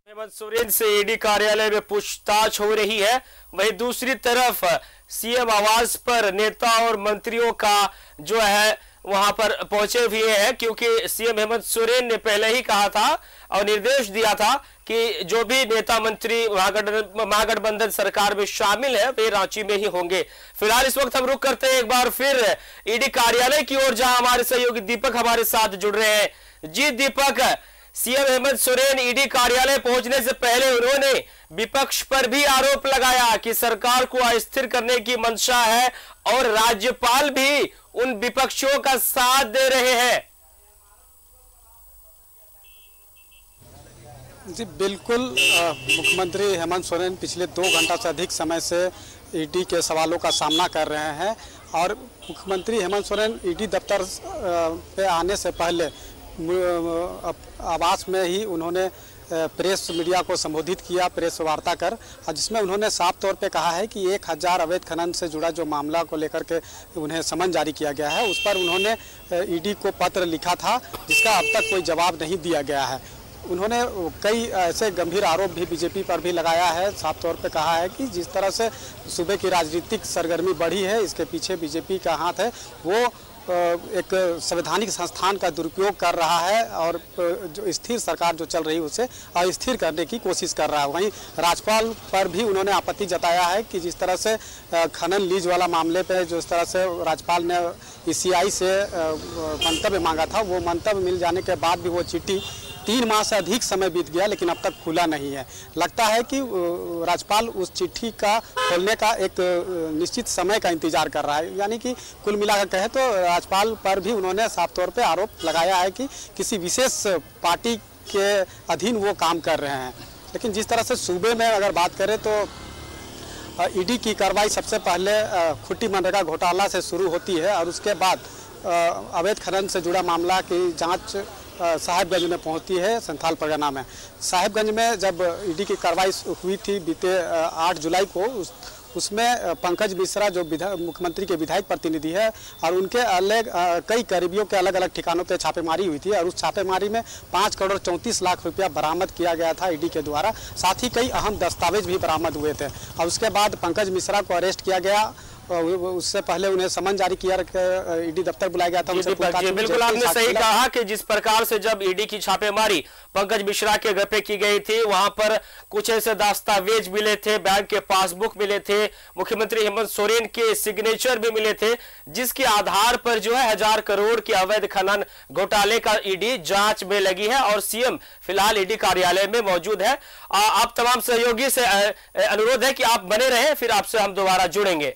हेमंत सोरेन से ईडी कार्यालय में पूछताछ हो रही है। वहीं दूसरी तरफ सीएम आवास पर नेता और मंत्रियों का जो है वहां पर पहुंचे हुए हैं, क्योंकि सीएम हेमंत सोरेन ने पहले ही कहा था और निर्देश दिया था कि जो भी नेता मंत्री महागठबंधन सरकार में शामिल है वे रांची में ही होंगे। फिलहाल इस वक्त हम रुक करते हैं एक बार फिर ईडी कार्यालय की ओर, जहां हमारे सहयोगी दीपक हमारे साथ जुड़ रहे हैं। जी दीपक, सीएम हेमंत सोरेन ईडी कार्यालय पहुंचने से पहले उन्होंने विपक्ष पर भी आरोप लगाया कि सरकार को अस्थिर करने की मंशा है और राज्यपाल भी उन विपक्षियों का साथ दे रहे हैं। जी बिल्कुल, मुख्यमंत्री हेमंत सोरेन पिछले 2 घंटा से अधिक समय से ईडी के सवालों का सामना कर रहे हैं और मुख्यमंत्री हेमंत सोरेन ईडी दफ्तर पे आने से पहले आवास में ही उन्होंने प्रेस मीडिया को संबोधित किया, प्रेस वार्ता कर, और जिसमें उन्होंने साफ तौर पे कहा है कि 1000 अवैध खनन से जुड़ा जो मामला को लेकर के उन्हें समन जारी किया गया है, उस पर उन्होंने ईडी को पत्र लिखा था जिसका अब तक कोई जवाब नहीं दिया गया है। उन्होंने कई ऐसे गंभीर आरोप भी बीजेपी पर भी लगाया है। साफ तौर पे कहा है कि जिस तरह से सूबे की राजनीतिक सरगर्मी बढ़ी है, इसके पीछे बीजेपी का हाथ है। वो एक संवैधानिक संस्थान का दुरुपयोग कर रहा है और जो स्थिर सरकार जो चल रही है उसे अस्थिर करने की कोशिश कर रहा है। वहीं राज्यपाल पर भी उन्होंने आपत्ति जताया है कि जिस तरह से खनन लीज वाला मामले पे जिस तरह से राज्यपाल ने ईसीआई से मंतव्य मांगा था, वो मंतव्य मिल जाने के बाद भी वो चिट्ठी 3 माह से अधिक समय बीत गया लेकिन अब तक खुला नहीं है। लगता है कि राज्यपाल उस चिट्ठी का खोलने का एक निश्चित समय का इंतजार कर रहा है। यानी कि कुल मिलाकर कहे तो राज्यपाल पर भी उन्होंने साफ तौर पे आरोप लगाया है कि किसी विशेष पार्टी के अधीन वो काम कर रहे हैं। लेकिन जिस तरह से सूबे में अगर बात करें तो ईडी की कार्रवाई सबसे पहले खुट्टी मनरेगा घोटाला से शुरू होती है और उसके बाद अवैध खनन से जुड़ा मामला की जाँच साहिबगंज में पहुंचती है, संथाल परगना में। साहिबगंज में जब ईडी की कार्रवाई हुई थी बीते 8 जुलाई को, उसमें पंकज मिश्रा जो मुख्यमंत्री के विधायक प्रतिनिधि है और उनके अलग कई करीबियों के अलग अलग ठिकानों पे छापेमारी हुई थी और उस छापेमारी में 5 करोड़ 34 लाख रुपया बरामद किया गया था ईडी के द्वारा। साथ ही कई अहम दस्तावेज भी बरामद हुए थे और उसके बाद पंकज मिश्रा को अरेस्ट किया गया। उससे पहले उन्हें समन जारी किया, ईडी दफ्तर बुलाया गया था। बिल्कुल आपने सही कहा कि जिस प्रकार से जब ईडी की छापेमारी पंकज मिश्रा के घर पे की गई थी, वहां पर कुछ ऐसे दस्तावेज मिले थे, बैंक के पासबुक मिले थे, मुख्यमंत्री हेमंत सोरेन के सिग्नेचर भी मिले थे, जिसके आधार पर जो है 1000 करोड़ के अवैध खनन घोटाले का ईडी जांच में लगी है और सीएम फिलहाल ईडी कार्यालय में मौजूद है। आप तमाम सहयोगी से अनुरोध है कि आप बने रहें, फिर आपसे हम दोबारा जुड़ेंगे।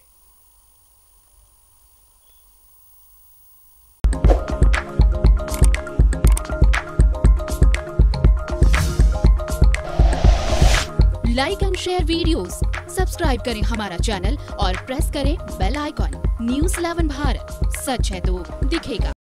Like and share videos, subscribe करें हमारा चैनल और प्रेस करें बेल आइकॉन। News 11 भारत, सच है तो दिखेगा।